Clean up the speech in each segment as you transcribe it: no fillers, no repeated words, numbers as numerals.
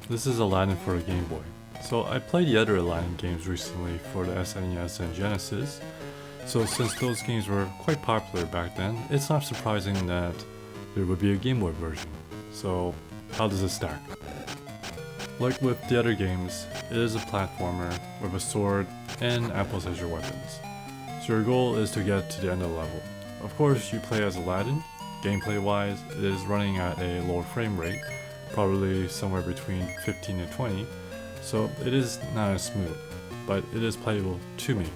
This is Aladdin for a Game Boy. So I played the other Aladdin games recently for the SNES and Genesis. So since those games were quite popular back then, it's not surprising that there would be a Game Boy version. So how does it stack? Like with the other games, it is a platformer with a sword and apples as your weapons. So your goal is to get to the end of the level. Of course, you play as Aladdin. Gameplay wise, it is running at a lower frame rate, probably somewhere between 15 and 20, so it is not as smooth, but it is playable to me.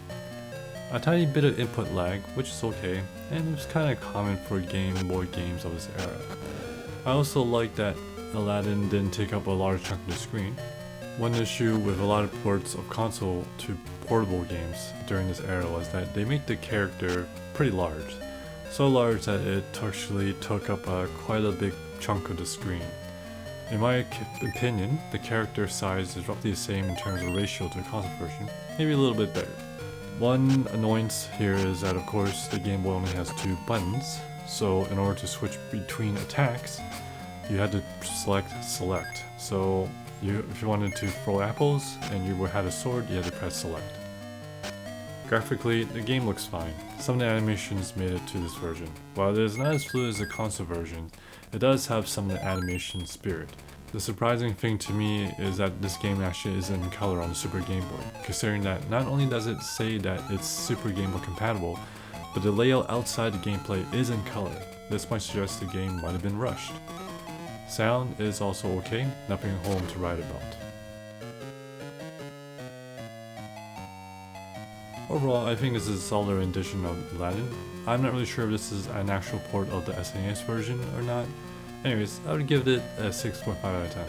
A tiny bit of input lag, which is okay, and it's kinda common for Game Boy games of this era. I also like that Aladdin didn't take up a large chunk of the screen. One issue with a lot of ports of console to portable games during this era was that they make the character pretty large. So large that it actually took up quite a big chunk of the screen. In my opinion, the character size is roughly the same in terms of ratio to the console version, maybe a little bit better. One annoyance here is that of course the Game Boy only has 2 buttons, so in order to switch between attacks, you had to select. So if you wanted to throw apples and you had a sword, you had to press select. Graphically, the game looks fine. Some of the animations made it to this version. While it is not as fluid as the console version, it does have some of the animation spirit. The surprising thing to me is that this game actually is in color on the Super Game Boy, considering that not only does it say that it's Super Game Boy compatible, but the layout outside the gameplay is in color. This might suggest the game might have been rushed. Sound is also okay, nothing home to write about. Overall, I think this is a solid rendition of Aladdin. I'm not really sure if this is an actual port of the SNES version or not. Anyways, I would give it a 6.5 out of 10.